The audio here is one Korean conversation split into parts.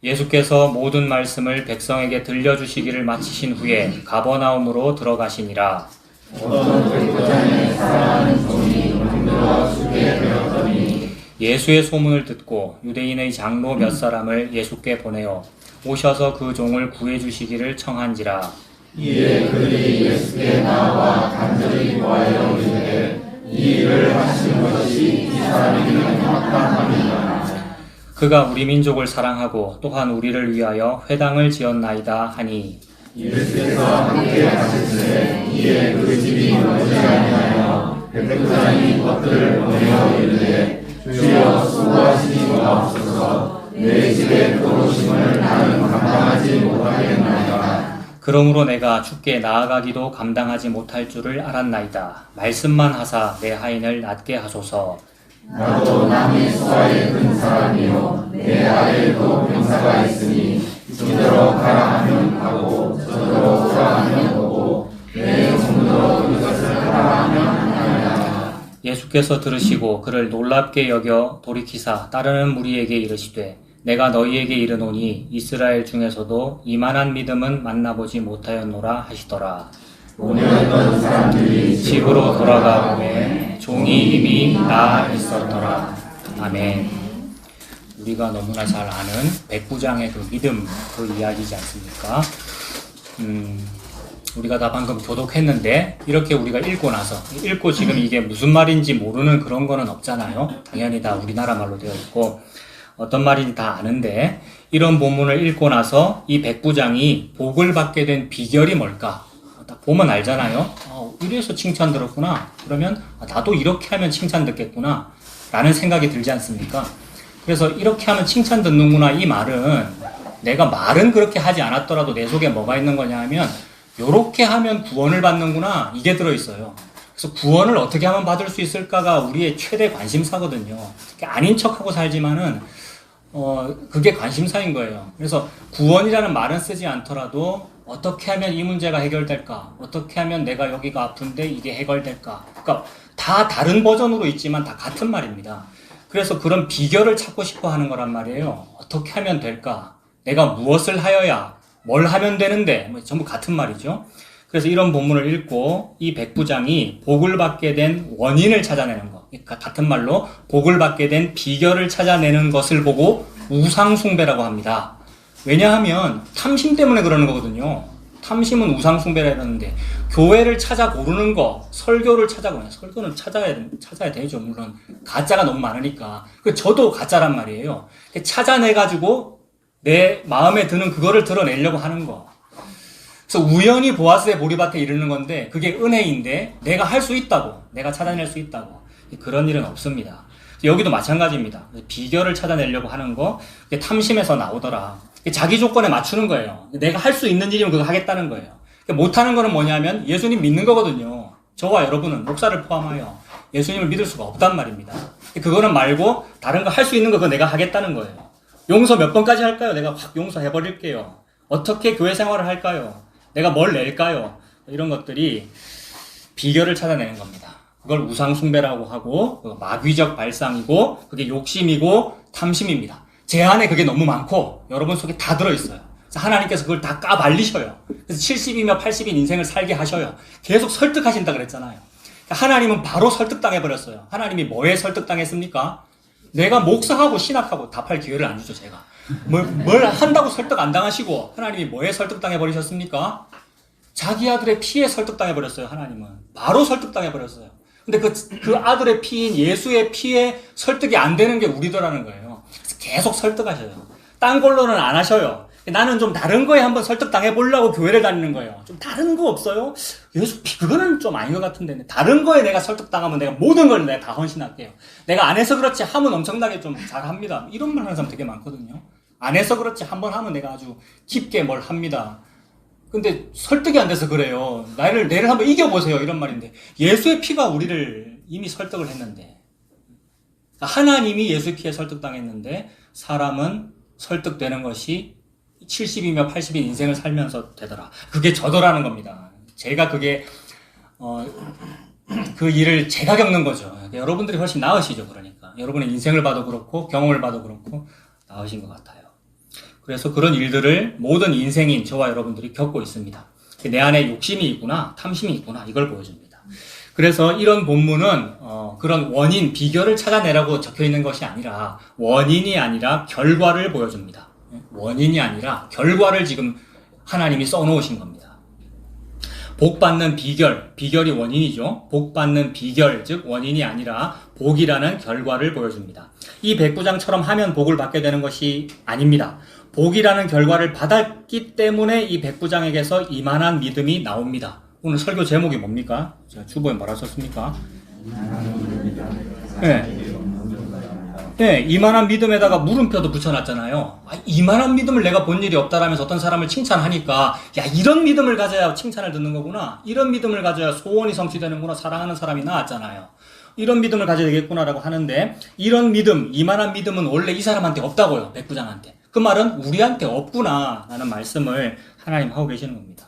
예수께서 모든 말씀을 백성에게 들려주시기를 마치신 후에 가버나움으로 들어가시니라. 어떤 백부장의 사랑하는 종이 물들어 죽게 되었더니 예수의 소문을 듣고 유대인의 장로 몇 사람을 예수께 보내어 오셔서 그 종을 구해주시기를 청한지라. 이에 그들이 예수께 나와 간절히 구하여 이르되 이 일을 하신 것이 이 사람에게는 합당함이니라. 그가 우리 민족을 사랑하고 또한 우리를 위하여 회당을 지었나이다 하니. 예수께서 함께 하실때 이에 그 집이 멀지 아니하여 백부장이 것들을 보내어 이르되 주여 수고하시니 마옵소서. 내 집에 들어오심을 나는 감당하지 못하겠나이다. 그러므로 내가 주께 나아가기도 감당하지 못할 줄을 알았나이다. 말씀만 하사 내 하인을 낫게 하소서. 나도 남의 수하에 든 사람이요 내 아래에도 병사가 있으니 이대로 가라 하면 가고 저대로 오라 하면 오고 내 손으로 이것을 하라 하면 하나이다. 예수께서 들으시고 그를 놀랍게 여겨 돌이키사 따르는 무리에게 이르시되 내가 너희에게 이르노니 이스라엘 중에서도 이만한 믿음은 만나보지 못하였노라 하시더라. 오늘던 사람들이 집으로 돌아가오매 종이 이미 나아 있었더라. 아멘. 우리가 너무나 잘 아는 백부장의 그 믿음, 그 이야기지 않습니까? 우리가 다 방금 교독했는데 이렇게 우리가 읽고 지금 이게 무슨 말인지 모르는 그런 거는 없잖아요. 당연히 다 우리나라 말로 되어 있고 어떤 말인지 다 아는데 이런 본문을 읽고 나서 이 백부장이 복을 받게 된 비결이 뭘까? 딱 보면 알잖아요. 이래서 칭찬 들었구나. 그러면 나도 이렇게 하면 칭찬 듣겠구나 라는 생각이 들지 않습니까? 그래서 이렇게 하면 칭찬 듣는구나. 이 말은 내가 말은 그렇게 하지 않았더라도 내 속에 뭐가 있는 거냐 하면 요렇게 하면 구원을 받는구나. 이게 들어있어요. 그래서 구원을 어떻게 하면 받을 수 있을까가 우리의 최대 관심사거든요. 아닌 척하고 살지만은 그게 관심사인 거예요. 그래서 구원이라는 말은 쓰지 않더라도 어떻게 하면 이 문제가 해결될까? 어떻게 하면 내가 여기가 아픈데 이게 해결될까? 그러니까 다 다른 버전으로 있지만 다 같은 말입니다. 그래서 그런 비결을 찾고 싶어 하는 거란 말이에요. 어떻게 하면 될까? 내가 무엇을 하여야 뭘 하면 되는데 전부 같은 말이죠. 그래서 이런 본문을 읽고 이 백부장이 복을 받게 된 원인을 찾아내는 것, 그러니까 같은 말로 복을 받게 된 비결을 찾아내는 것을 보고 우상숭배라고 합니다. 왜냐하면 탐심 때문에 그러는 거거든요. 탐심은 우상숭배라 이러는데 교회를 찾아 고르는 거, 설교를 찾아 고르는 설교는 찾아야 되죠. 물론 가짜가 너무 많으니까. 저도 가짜란 말이에요. 찾아내가지고 내 마음에 드는 그거를 드러내려고 하는 거. 그래서 우연히 보아스의 보리밭에 이르는 건데 그게 은혜인데 내가 할 수 있다고, 내가 찾아낼 수 있다고. 그런 일은 없습니다. 여기도 마찬가지입니다. 비결을 찾아내려고 하는 거, 탐심에서 나오더라. 자기 조건에 맞추는 거예요. 내가 할 수 있는 일이면 그거 하겠다는 거예요. 못하는 거는 뭐냐면 예수님 믿는 거거든요. 저와 여러분은 목사를 포함하여 예수님을 믿을 수가 없단 말입니다. 그거는 말고 다른 거 할 수 있는 거 그거 내가 하겠다는 거예요. 용서 몇 번까지 할까요? 내가 확 용서해버릴게요. 어떻게 교회 생활을 할까요? 내가 뭘 낼까요? 이런 것들이 비결을 찾아내는 겁니다. 그걸 우상숭배라고 하고 마귀적 발상이고 그게 욕심이고 탐심입니다. 제 안에 그게 너무 많고 여러분 속에 다 들어있어요. 그래서 하나님께서 그걸 다 까발리셔요. 그래서 70이며 80인 인생을 살게 하셔요. 계속 설득하신다 그랬잖아요. 하나님은 바로 설득당해버렸어요. 하나님이 뭐에 설득당했습니까? 내가 목사하고 신학하고 답할 기회를 안 주죠, 제가. 뭘 한다고 설득 안 당하시고 하나님이 뭐에 설득당해버리셨습니까? 자기 아들의 피에 설득당해버렸어요, 하나님은. 바로 설득당해버렸어요. 근데 그 아들의 피인 예수의 피에 설득이 안 되는 게 우리더라는 거예요. 그래서 계속 설득하셔요. 딴 걸로는 안 하셔요. 나는 좀 다른 거에 한번 설득당해보려고 교회를 다니는 거예요. 좀 다른 거 없어요? 예수 피, 그거는 좀 아닌 것 같은데. 다른 거에 내가 설득당하면 내가 모든 걸 내가 다 헌신할게요. 내가 안 해서 그렇지 하면 엄청나게 좀 잘합니다. 이런 말 하는 사람 되게 많거든요. 안 해서 그렇지 한번 하면 내가 아주 깊게 뭘 합니다. 근데 설득이 안 돼서 그래요. 내를 한번 이겨보세요. 이런 말인데. 예수의 피가 우리를 이미 설득을 했는데. 하나님이 예수의 피에 설득당했는데 사람은 설득되는 것이 70이며 80인 인생을 살면서 되더라. 그게 저더라는 겁니다. 제가 그게 그 일을 제가 겪는 거죠. 여러분들이 훨씬 나으시죠. 그러니까 여러분의 인생을 봐도 그렇고 경험을 봐도 그렇고 나으신 것 같아요. 그래서 그런 일들을 모든 인생인 저와 여러분들이 겪고 있습니다. 내 안에 욕심이 있구나, 탐심이 있구나, 이걸 보여줍니다. 그래서 이런 본문은 그런 원인, 비결을 찾아내라고 적혀 있는 것이 아니라 원인이 아니라 결과를 보여줍니다. 원인이 아니라 결과를 지금 하나님이 써놓으신 겁니다. 복 받는 비결이 원인이죠. 복 받는 비결, 즉 원인이 아니라 복이라는 결과를 보여줍니다. 이 백부장처럼 하면 복을 받게 되는 것이 아닙니다. 복이라는 결과를 받았기 때문에 이 백부장에게서 이만한 믿음이 나옵니다. 오늘 설교 제목이 뭡니까? 제가 주보에 뭐라 썼습니까? 네, 이만한 믿음에다가 물음표도 붙여놨잖아요. 이만한 믿음을 내가 본 일이 없다라면서 어떤 사람을 칭찬하니까, 야, 이런 믿음을 가져야 칭찬을 듣는 거구나. 이런 믿음을 가져야 소원이 성취되는구나. 사랑하는 사람이 나왔잖아요. 이런 믿음을 가져야 되겠구나라고 하는데, 이런 믿음, 이만한 믿음은 원래 이 사람한테 없다고요. 백부장한테. 그 말은 우리한테 없구나. 라는 말씀을 하나님 하고 계시는 겁니다.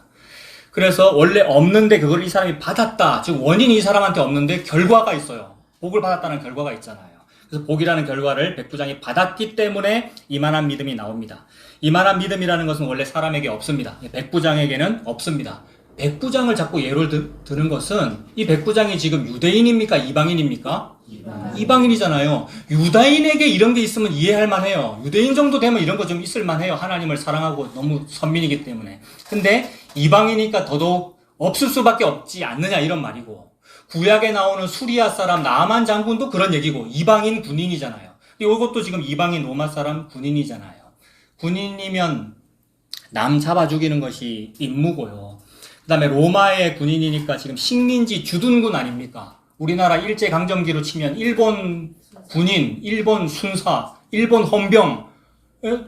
그래서 원래 없는데 그걸 이 사람이 받았다. 즉 원인이 이 사람한테 없는데 결과가 있어요. 복을 받았다는 결과가 있잖아요. 그래서 복이라는 결과를 백부장이 받았기 때문에 이만한 믿음이 나옵니다. 이만한 믿음이라는 것은 원래 사람에게 없습니다. 백부장에게는 없습니다. 백부장을 자꾸 예로 드는 것은 이 백부장이 지금 유대인입니까? 이방인입니까? 이방인이잖아요. 유다인에게 이런 게 있으면 이해할 만해요. 유대인 정도 되면 이런 거 좀 있을 만해요. 하나님을 사랑하고 너무 선민이기 때문에. 근데 이방이니까 더더욱 없을 수밖에 없지 않느냐 이런 말이고, 구약에 나오는 수리아 사람 나아만 장군도 그런 얘기고, 이방인 군인이잖아요. 근데 이것도 지금 이방인 로마 사람 군인이잖아요. 군인이면 남 잡아 죽이는 것이 임무고요. 그 다음에 로마의 군인이니까 지금 식민지 주둔군 아닙니까? 우리나라 일제강점기로 치면 일본 군인, 일본 순사, 일본 헌병,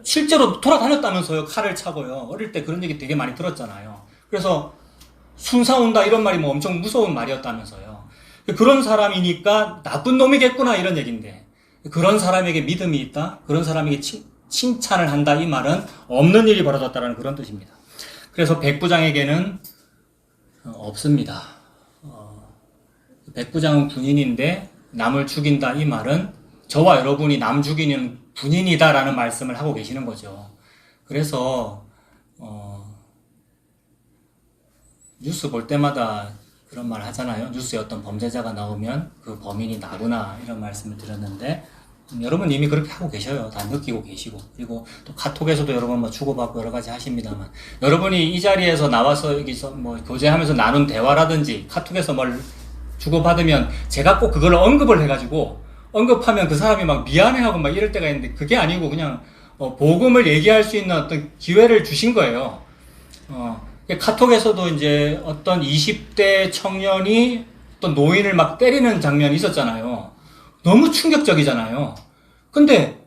실제로 돌아다녔다면서요. 칼을 차고요. 어릴 때 그런 얘기 되게 많이 들었잖아요. 그래서 순사 온다 이런 말이 뭐 엄청 무서운 말이었다면서요. 그런 사람이니까 나쁜 놈이겠구나 이런 얘기인데, 그런 사람에게 믿음이 있다? 그런 사람에게 칭찬을 한다? 이 말은 없는 일이 벌어졌다는 그런 뜻입니다. 그래서 백부장에게는 없습니다. 백부장은 군인인데 남을 죽인다 이 말은 저와 여러분이 남 죽이는 군인이다라는 말씀을 하고 계시는 거죠. 그래서 뉴스 볼 때마다 그런 말 하잖아요. 뉴스에 어떤 범죄자가 나오면 그 범인이 나구나 이런 말씀을 드렸는데, 여러분 이미 그렇게 하고 계셔요. 다 느끼고 계시고. 그리고 또 카톡에서도 여러분 뭐 주고받고 여러 가지 하십니다만, 여러분이 이 자리에서 나와서 여기서 뭐 교제하면서 나눈 대화라든지 카톡에서 뭘 주고받으면 제가 꼭 그걸 언급을 해가지고, 언급하면 그 사람이 막 미안해하고 막 이럴 때가 있는데, 그게 아니고 그냥 복음을 얘기할 수 있는 어떤 기회를 주신 거예요. 카톡에서도 이제 어떤 20대 청년이 어떤 노인을 막 때리는 장면이 있었잖아요. 너무 충격적이잖아요. 근데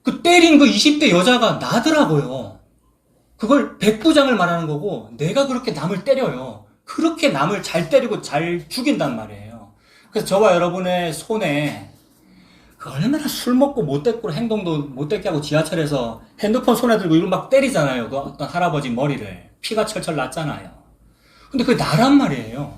그 때린 그 20대 여자가 나더라고요. 그걸 백부장을 말하는 거고, 내가 그렇게 남을 때려요. 그렇게 남을 잘 때리고 잘 죽인단 말이에요. 그래서 저와 여러분의 손에 그 얼마나 술 먹고 못됐고 행동도 못됐게 하고 지하철에서 핸드폰 손에 들고 이걸 막 때리잖아요. 그 어떤 할아버지 머리를. 피가 철철 났잖아요. 근데 그게 나란 말이에요.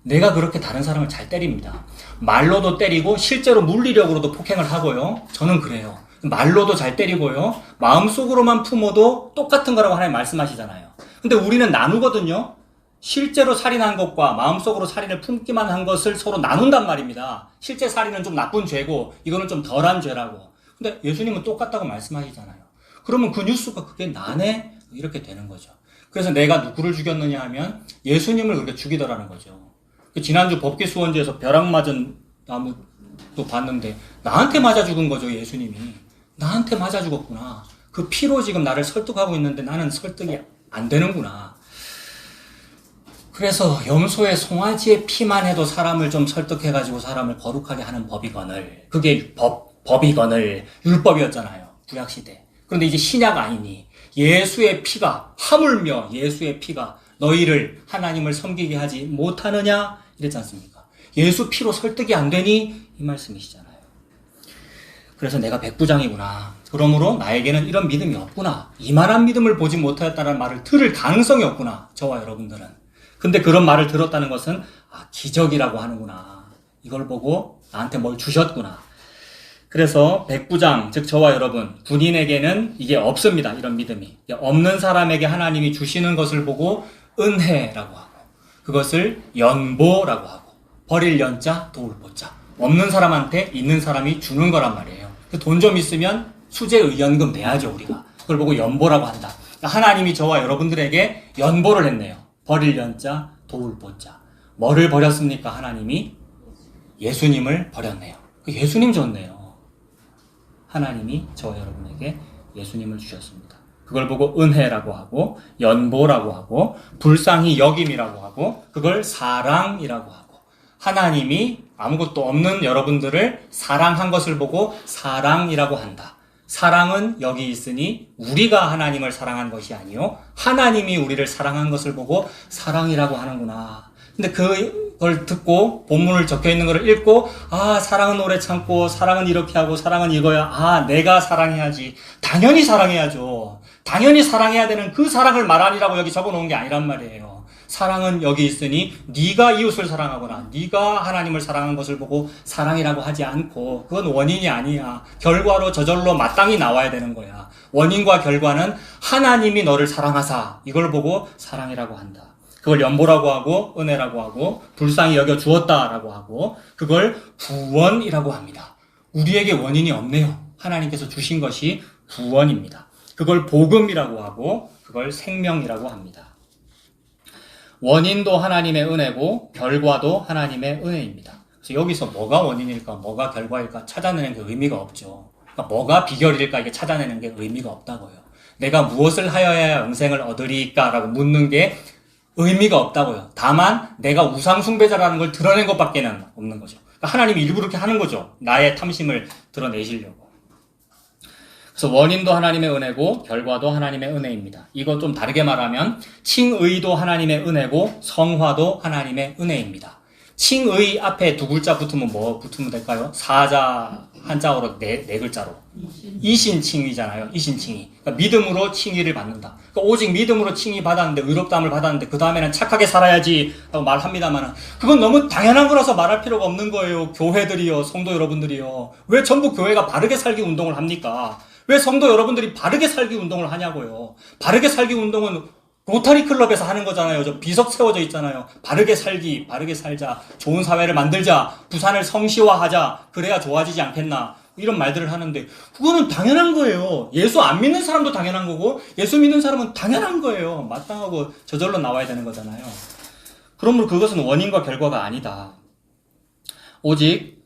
내가 그렇게 다른 사람을 잘 때립니다. 말로도 때리고 실제로 물리력으로도 폭행을 하고요. 저는 그래요. 말로도 잘 때리고요. 마음속으로만 품어도 똑같은 거라고 하나님 말씀하시잖아요. 근데 우리는 나누거든요. 실제로 살인한 것과 마음속으로 살인을 품기만 한 것을 서로 나눈단 말입니다. 실제 살인은 좀 나쁜 죄고 이거는 좀 덜한 죄라고. 근데 예수님은 똑같다고 말씀하시잖아요. 그러면 그 뉴스가 그게 나네? 이렇게 되는 거죠. 그래서 내가 누구를 죽였느냐 하면 예수님을 그렇게 죽이더라는 거죠. 지난주 법기 수원지에서 벼락 맞은 나무도 봤는데 나한테 맞아 죽은 거죠. 예수님이. 나한테 맞아 죽었구나. 그 피로 지금 나를 설득하고 있는데 나는 설득이 안 되는구나. 그래서 염소의 송아지의 피만 해도 사람을 좀 설득해가지고 사람을 거룩하게 하는 법이거늘, 그게 법이거늘 율법이었잖아요. 구약시대. 그런데 이제 신약 아니니 예수의 피가, 하물며 예수의 피가 너희를 하나님을 섬기게 하지 못하느냐 이랬지 않습니까? 예수 피로 설득이 안 되니 이 말씀이시잖아요. 그래서 내가 백부장이구나. 그러므로 나에게는 이런 믿음이 없구나. 이만한 믿음을 보지 못하였다는 말을 들을 가능성이 없구나. 저와 여러분들은. 근데 그런 말을 들었다는 것은 기적이라고 하는구나. 이걸 보고 나한테 뭘 주셨구나. 그래서 백부장, 즉 저와 여러분, 군인에게는 이게 없습니다. 이런 믿음이. 없는 사람에게 하나님이 주시는 것을 보고 은혜라고 하고, 그것을 연보라고 하고, 버릴 연자, 도울 보자. 없는 사람한테 있는 사람이 주는 거란 말이에요. 돈 좀 있으면 수재의연금 내야죠, 우리가. 그걸 보고 연보라고 한다. 하나님이 저와 여러분들에게 연보를 했네요. 버릴 연자, 도울 보자. 뭐를 버렸습니까? 하나님이 예수님을 버렸네요. 예수님 줬네요. 하나님이 저와 여러분에게 예수님을 주셨습니다. 그걸 보고 은혜라고 하고, 연보라고 하고, 불쌍히 여김이라고 하고, 그걸 사랑이라고 하고, 하나님이 아무것도 없는 여러분들을 사랑한 것을 보고 사랑이라고 한다. 사랑은 여기 있으니 우리가 하나님을 사랑한 것이 아니요, 하나님이 우리를 사랑한 것을 보고 사랑이라고 하는구나. 근데 그걸 듣고 본문을 적혀있는 걸 읽고, 아, 사랑은 오래 참고, 사랑은 이렇게 하고, 사랑은 이거야. 아, 내가 사랑해야지. 당연히 사랑해야죠. 당연히 사랑해야 되는 그 사랑을 말하니라고 여기 적어놓은 게 아니란 말이에요. 사랑은 여기 있으니 네가 이웃을 사랑하거나 네가 하나님을 사랑한 것을 보고 사랑이라고 하지 않고, 그건 원인이 아니야. 결과로 저절로 마땅히 나와야 되는 거야. 원인과 결과는 하나님이 너를 사랑하사, 이걸 보고 사랑이라고 한다. 그걸 연보라고 하고, 은혜라고 하고, 불쌍히 여겨 주었다라고 하고, 그걸 구원이라고 합니다. 우리에게 원인이 없네요. 하나님께서 주신 것이 구원입니다. 그걸 복음이라고 하고, 그걸 생명이라고 합니다. 원인도 하나님의 은혜고, 결과도 하나님의 은혜입니다. 그래서 여기서 뭐가 원인일까, 뭐가 결과일까 찾아내는 게 의미가 없죠. 그러니까 뭐가 비결일까, 이게 찾아내는 게 의미가 없다고요. 내가 무엇을 하여야 영생을 얻으리까라고 묻는 게 의미가 없다고요. 다만 내가 우상숭배자라는 걸 드러낸 것밖에는 없는 거죠. 그러니까 하나님이 일부러 그렇게 하는 거죠. 나의 탐심을 드러내시려고. 그래서 원인도 하나님의 은혜고 결과도 하나님의 은혜입니다. 이거 좀 다르게 말하면 칭의도 하나님의 은혜고 성화도 하나님의 은혜입니다. 칭의 앞에 두 글자 붙으면 뭐 붙으면 될까요? 사자 한자어로 네 글자로 이신칭의잖아요. 이신칭의. 그러니까 믿음으로 칭의를 받는다. 그러니까 오직 믿음으로 칭의 받았는데, 의롭다함을 받았는데 그 다음에는 착하게 살아야지 라고 말합니다만, 그건 너무 당연한 거라서 말할 필요가 없는 거예요. 교회들이요, 성도 여러분들이요. 왜 전부 교회가 바르게 살기 운동을 합니까? 왜 성도 여러분들이 바르게 살기 운동을 하냐고요. 바르게 살기 운동은 로타리 클럽에서 하는 거잖아요. 저 비석 세워져 있잖아요. 바르게 살기, 바르게 살자, 좋은 사회를 만들자, 부산을 성시화하자, 그래야 좋아지지 않겠나, 이런 말들을 하는데, 그거는 당연한 거예요. 예수 안 믿는 사람도 당연한 거고, 예수 믿는 사람은 당연한 거예요. 마땅하고 저절로 나와야 되는 거잖아요. 그러므로 그것은 원인과 결과가 아니다. 오직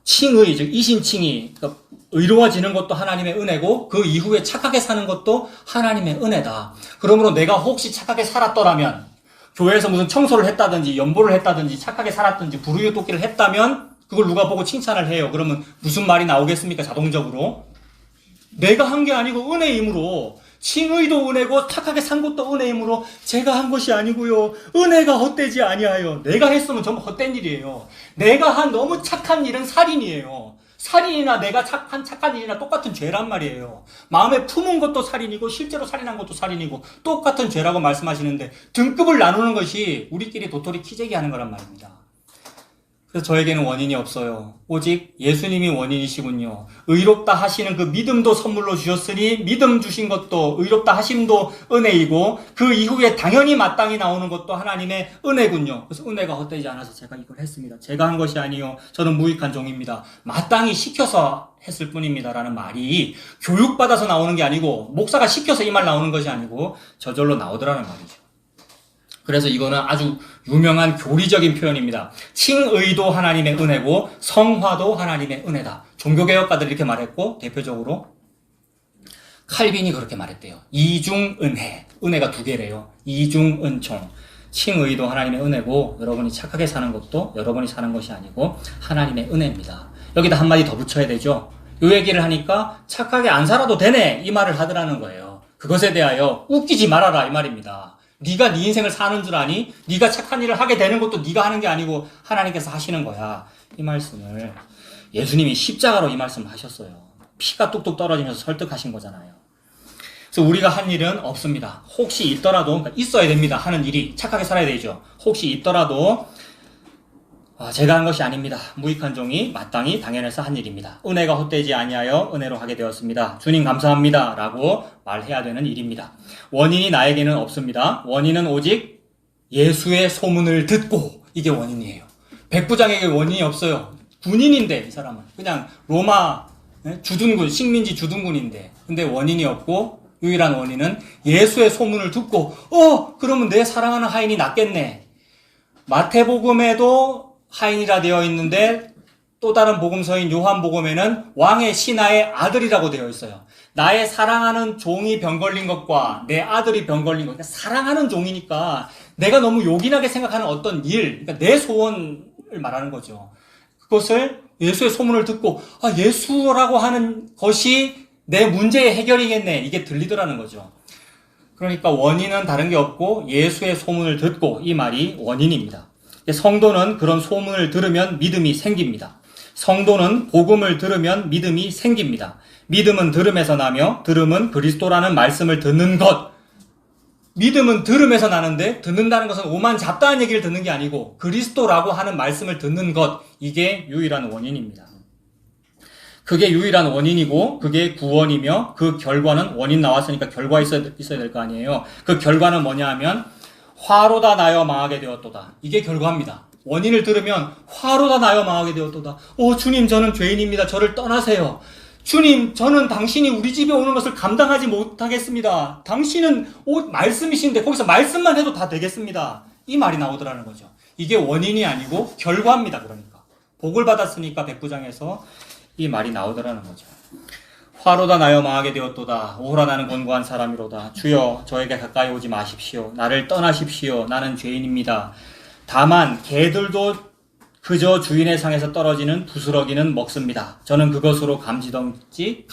칭의, 즉 이신칭의, 그러니까 의로워지는 것도 하나님의 은혜고, 그 이후에 착하게 사는 것도 하나님의 은혜다. 그러므로 내가 혹시 착하게 살았더라면, 교회에서 무슨 청소를 했다든지 연보를 했다든지 착하게 살았든지 불우유토끼를 했다면 그걸 누가 보고 칭찬을 해요. 그러면 무슨 말이 나오겠습니까? 자동적으로 내가 한 게 아니고 은혜이므로, 칭의도 은혜고 착하게 산 것도 은혜이므로 제가 한 것이 아니고요, 은혜가 헛되지 아니하여. 내가 했으면 전부 헛된 일이에요. 내가 한 너무 착한 일은 살인이에요. 살인이나 내가 한 착한 일이나 똑같은 죄란 말이에요. 마음에 품은 것도 살인이고 실제로 살인한 것도 살인이고 똑같은 죄라고 말씀하시는데, 등급을 나누는 것이 우리끼리 도토리 키재기 하는 거란 말입니다. 그래서 저에게는 원인이 없어요. 오직 예수님이 원인이시군요. 의롭다 하시는 그 믿음도 선물로 주셨으니 믿음 주신 것도, 의롭다 하심도 은혜이고, 그 이후에 당연히 마땅히 나오는 것도 하나님의 은혜군요. 그래서 은혜가 헛되지 않아서 제가 이걸 했습니다. 제가 한 것이 아니요, 저는 무익한 종입니다. 마땅히 시켜서 했을 뿐입니다 라는 말이 교육받아서 나오는 게 아니고, 목사가 시켜서 이 말 나오는 것이 아니고 저절로 나오더라는 말이죠. 그래서 이거는 아주 유명한 교리적인 표현입니다. 칭의도 하나님의 은혜고 성화도 하나님의 은혜다. 종교개혁가들이 이렇게 말했고, 대표적으로 칼빈이 그렇게 말했대요. 이중은혜. 은혜가 두 개래요. 이중은총. 칭의도 하나님의 은혜고, 여러분이 착하게 사는 것도 여러분이 사는 것이 아니고 하나님의 은혜입니다. 여기다 한마디 더 붙여야 되죠. 이 얘기를 하니까 착하게 안 살아도 되네, 이 말을 하더라는 거예요. 그것에 대하여 웃기지 말아라, 이 말입니다. 네가 네 인생을 사는 줄 아니? 네가 착한 일을 하게 되는 것도 네가 하는 게 아니고 하나님께서 하시는 거야. 이 말씀을 예수님이 십자가로 이 말씀을 하셨어요. 피가 뚝뚝 떨어지면서 설득하신 거잖아요. 그래서 우리가 한 일은 없습니다. 혹시 있더라도, 그러니까 있어야 됩니다. 하는 일이 착하게 살아야 되죠. 혹시 있더라도 제가 한 것이 아닙니다. 무익한 종이 마땅히 당연해서 한 일입니다. 은혜가 헛되지 아니하여 은혜로 하게 되었습니다. 주님 감사합니다. 라고 말해야 되는 일입니다. 원인이 나에게는 없습니다. 원인은 오직 예수의 소문을 듣고, 이게 원인이에요. 백부장에게 원인이 없어요. 군인인데 이 사람은 그냥 로마 주둔군, 식민지 주둔군인데, 근데 원인이 없고 유일한 원인은 예수의 소문을 듣고 그러면 내 사랑하는 하인이 낫겠네. 마태복음에도 하인이라 되어 있는데 또 다른 복음서인 요한복음에는 왕의 신하의 아들이라고 되어 있어요. 나의 사랑하는 종이 병 걸린 것과 내 아들이 병 걸린 것, 그러니까 사랑하는 종이니까 내가 너무 요긴하게 생각하는 어떤 일, 그러니까 내 소원을 말하는 거죠. 그것을 예수의 소문을 듣고 예수라고 하는 것이 내 문제의 해결이겠네, 이게 들리더라는 거죠. 그러니까 원인은 다른 게 없고 예수의 소문을 듣고, 이 말이 원인입니다. 성도는 그런 소문을 들으면 믿음이 생깁니다. 성도는 복음을 들으면 믿음이 생깁니다. 믿음은 들음에서 나며 들음은 그리스도라는 말씀을 듣는 것. 믿음은 들음에서 나는데 듣는다는 것은 오만 잡다한 얘기를 듣는 게 아니고 그리스도라고 하는 말씀을 듣는 것, 이게 유일한 원인입니다. 그게 유일한 원인이고 그게 구원이며 그 결과는, 원인 나왔으니까 결과 있어야 될 거 아니에요. 그 결과는 뭐냐 하면 화로다 나여 망하게 되었도다. 이게 결과입니다. 원인을 들으면 화로다 나여 망하게 되었도다. 주님, 저는 죄인입니다. 저를 떠나세요. 주님, 저는 당신이 우리 집에 오는 것을 감당하지 못하겠습니다. 당신은 말씀이신데 거기서 말씀만 해도 다 되겠습니다. 이 말이 나오더라는 거죠. 이게 원인이 아니고 결과입니다. 그러니까 복을 받았으니까 백부장에서 이 말이 나오더라는 거죠. 화로다 나여 망하게 되었도다. 오호라 나는 곤고한 사람이로다. 주여 저에게 가까이 오지 마십시오. 나를 떠나십시오. 나는 죄인입니다. 다만 개들도 그저 주인의 상에서 떨어지는 부스러기는 먹습니다. 저는 그것으로 감지덕지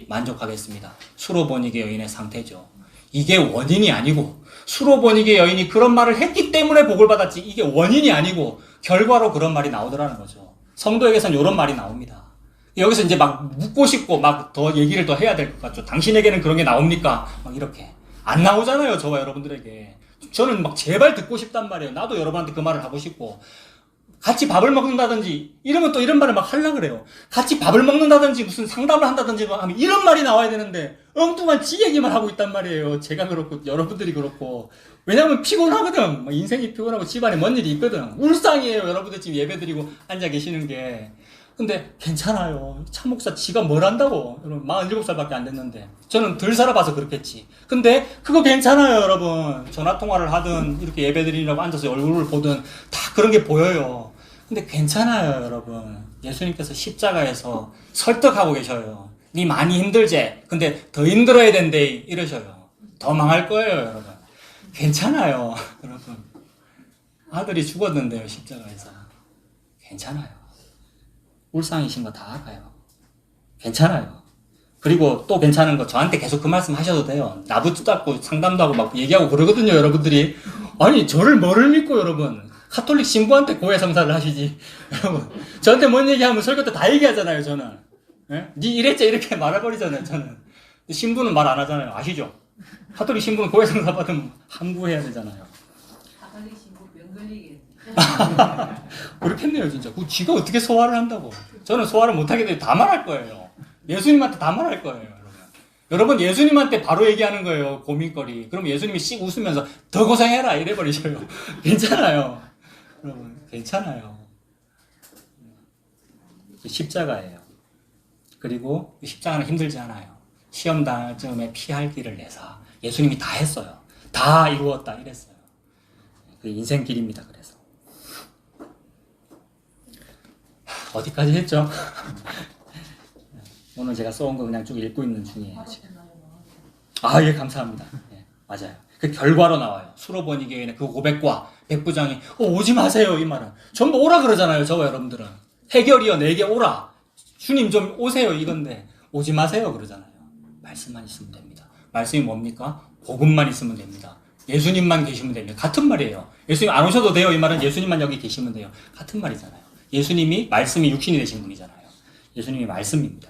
만족하겠습니다. 수로보니게 여인의 상태죠. 이게 원인이 아니고, 수로보니게 여인이 그런 말을 했기 때문에 복을 받았지, 이게 원인이 아니고 결과로 그런 말이 나오더라는 거죠. 성도에게선 이런 말이 나옵니다. 여기서 이제 막 묻고 싶고 막 더 얘기를 더 해야 될 것 같죠. 당신에게는 그런 게 나옵니까? 막 이렇게. 안 나오잖아요, 저와 여러분들에게. 저는 막 제발 듣고 싶단 말이에요. 나도 여러분한테 그 말을 하고 싶고. 같이 밥을 먹는다든지 이러면 또 이런 말을 막 하려고 그래요. 같이 밥을 먹는다든지 무슨 상담을 한다든지 하면 이런 말이 나와야 되는데 엉뚱한 지 얘기만 하고 있단 말이에요. 제가 그렇고 여러분들이 그렇고. 왜냐면 피곤하거든. 인생이 피곤하고 집안에 뭔 일이 있거든. 울상이에요. 여러분들 지금 예배드리고 앉아 계시는 게. 근데 괜찮아요. 참 목사 지가 뭘 한다고. 여러분 47살밖에 안 됐는데. 저는 덜 살아봐서 그렇겠지. 근데 그거 괜찮아요, 여러분. 전화통화를 하든 이렇게 예배드리려고 앉아서 얼굴을 보든 다 그런 게 보여요. 근데 괜찮아요, 여러분. 예수님께서 십자가에서 설득하고 계셔요. 니 많이 힘들지? 근데 더 힘들어야 된대. 이러셔요. 더 망할 거예요, 여러분. 괜찮아요, 여러분. 아들이 죽었는데요, 십자가에서. 괜찮아요. 울상이신 거 다 알아요. 괜찮아요. 그리고 또 괜찮은 거, 저한테 계속 그 말씀 하셔도 돼요. 나붙잡고 상담도 하고 막 얘기하고 그러거든요, 여러분들이. 아니, 저를 뭐를 믿고, 여러분. 카톨릭 신부한테 고해성사를 하시지. 여러분. 저한테 뭔 얘기하면 설교 때 다 얘기하잖아요, 저는. 예? 니 이랬지, 이렇게 말해버리잖아요, 저는. 신부는 말 안 하잖아요. 아시죠? 카톨릭 신부는 고해성사 받으면 함구해야 되잖아요. 카톨릭 신부 병 걸리겠네. 그렇겠네요, 진짜. 그 쥐가 어떻게 소화를 한다고. 저는 소화를 못하게 되면 다 말할 거예요. 예수님한테 다 말할 거예요, 여러분. 여러분, 예수님한테 바로 얘기하는 거예요, 고민거리. 그럼 예수님이 씩 웃으면서 더 고생해라, 이래버리셔요. 괜찮아요. 여러분, 괜찮아요. 십자가예요. 그리고 십자가는 힘들지 않아요. 시험 당할 즈음에 피할 길을 내사. 예수님이 다 했어요. 다 이루었다, 이랬어요. 그 인생길입니다, 그래서. 어디까지 했죠? 오늘 제가 써온 거 그냥 쭉 읽고 있는 중이에요, 지금. 예, 감사합니다. 예, 맞아요. 그 결과로 나와요. 수로보니게 여인의 그 고백과 백부장이, 오지 마세요, 이 말은. 전부 오라 그러잖아요, 저와 여러분들은. 해결이여, 내게 오라. 주님 좀 오세요, 이건데. 오지 마세요, 그러잖아요. 말씀만 있으면 됩니다. 말씀이 뭡니까? 복음만 있으면 됩니다. 예수님만 계시면 됩니다. 같은 말이에요. 예수님 안 오셔도 돼요, 이 말은. 예수님만 여기 계시면 돼요. 같은 말이잖아요. 예수님이 말씀이 육신이 되신 분이잖아요. 예수님이 말씀입니다.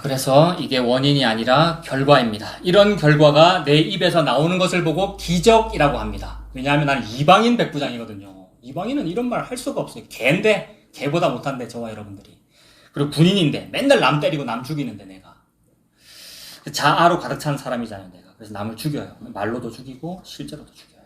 그래서 이게 원인이 아니라 결과입니다. 이런 결과가 내 입에서 나오는 것을 보고 기적이라고 합니다. 왜냐하면 나는 이방인 백부장이거든요. 이방인은 이런 말 할 수가 없어요. 개인데 개보다 못한데 저와 여러분들이. 그리고 군인인데 맨날 남 때리고 남 죽이는데 내가. 자아로 가득 찬 사람이잖아요, 내가. 그래서 남을 죽여요. 말로도 죽이고 실제로도 죽여요.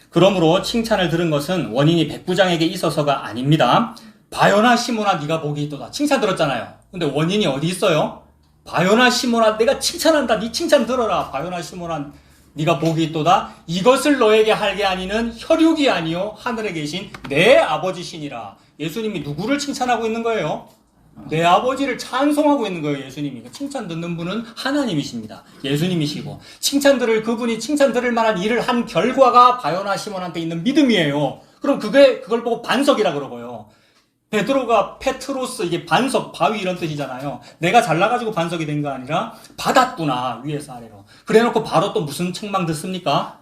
그러므로 칭찬을 들은 것은 원인이 백부장에게 있어서가 아닙니다. 바요나 시몬아 네가 복이 있도다. 칭찬 들었잖아요. 근데 원인이 어디 있어요? 바요나 시몬아 내가 칭찬한다. 네 칭찬 들어라. 바요나 시몬아 네가 복이 있도다. 이것을 너에게 할게 아니는 혈육이 아니요 하늘에 계신 내 아버지시니라. 예수님이 누구를 칭찬하고 있는 거예요? 내 아버지를 찬송하고 있는 거예요, 예수님이. 칭찬 듣는 분은 하나님이십니다. 예수님이시고. 칭찬 들을 그분이 칭찬 들을 만한 일을 한 결과가 바요나 시몬한테 있는 믿음이에요. 그럼 그걸 보고 반석이라 그러고요. 베드로가 페트로스, 이게 반석, 바위 이런 뜻이잖아요. 내가 잘나가지고 반석이 된 거 아니라 받았구나, 위에서 아래로. 그래 놓고 바로 또 무슨 책망 듣습니까?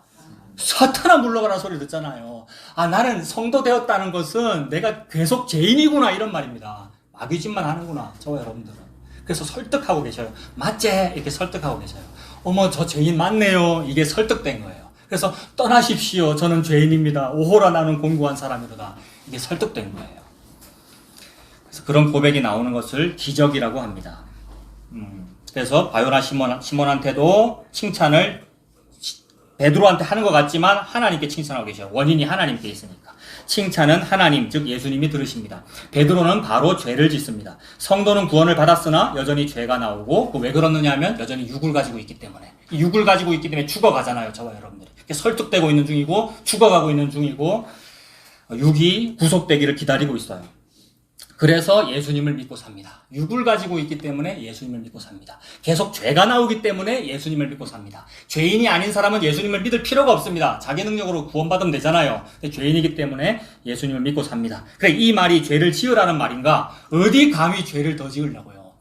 사탄아 물러가라 소리 듣잖아요. 아, 나는 성도 되었다는 것은 내가 계속 죄인이구나, 이런 말입니다. 마귀짓만 하는구나, 저와 여러분들은. 그래서 설득하고 계셔요. 맞지? 이렇게 설득하고 계셔요. 어머, 저 죄인 맞네요. 이게 설득된 거예요. 그래서 떠나십시오. 저는 죄인입니다. 오호라 나는 공고한 사람이로다. 이게 설득된 거예요. 그래서 그런 고백이 나오는 것을 기적이라고 합니다. 그래서 바요나 시몬한테도 칭찬을 베드로한테 하는 것 같지만 하나님께 칭찬하고 계셔요. 원인이 하나님께 있으니까. 칭찬은 하나님, 즉 예수님이 들으십니다. 베드로는 바로 죄를 짓습니다. 성도는 구원을 받았으나 여전히 죄가 나오고, 왜 그러느냐 하면 여전히 육을 가지고 있기 때문에. 이 육을 가지고 있기 때문에 죽어가잖아요, 저와 여러분들이. 설득되고 있는 중이고 죽어가고 있는 중이고 육이 구속되기를 기다리고 있어요. 그래서 예수님을 믿고 삽니다. 육을 가지고 있기 때문에 예수님을 믿고 삽니다. 계속 죄가 나오기 때문에 예수님을 믿고 삽니다. 죄인이 아닌 사람은 예수님을 믿을 필요가 없습니다. 자기 능력으로 구원받으면 되잖아요. 근데 죄인이기 때문에 예수님을 믿고 삽니다. 그래, 이 말이 죄를 지으라는 말인가? 어디 감히 죄를 더 지으려고요?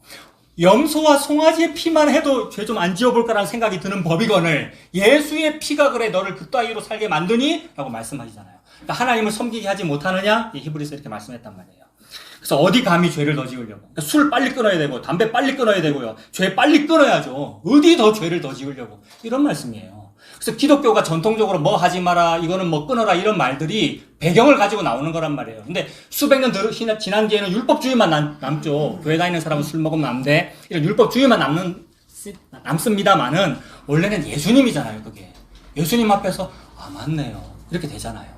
염소와 송아지의 피만 해도 죄 좀 안 지어볼까라는 생각이 드는 법이거늘 예수의 피가 그래 너를 그 따위로 살게 만드니? 라고 말씀하시잖아요. 그러니까 하나님을 섬기게 하지 못하느냐? 이 히브리서 이렇게 말씀했단 말이에요. 그래서 어디 감히 죄를 더 지으려고. 그러니까 술 빨리 끊어야 되고 담배 빨리 끊어야 되고요. 죄 빨리 끊어야죠. 어디 더 죄를 더 지으려고. 이런 말씀이에요. 그래서 기독교가 전통적으로 뭐 하지 마라, 이거는 뭐 끊어라, 이런 말들이 배경을 가지고 나오는 거란 말이에요. 근데 수백 년 지난 뒤에는 율법주의만 남죠. 교회 다니는 사람은 술 먹으면 안 돼. 이런 율법주의만 남습니다만은 원래는 예수님이잖아요, 그게. 예수님 앞에서, 아, 맞네요. 이렇게 되잖아요.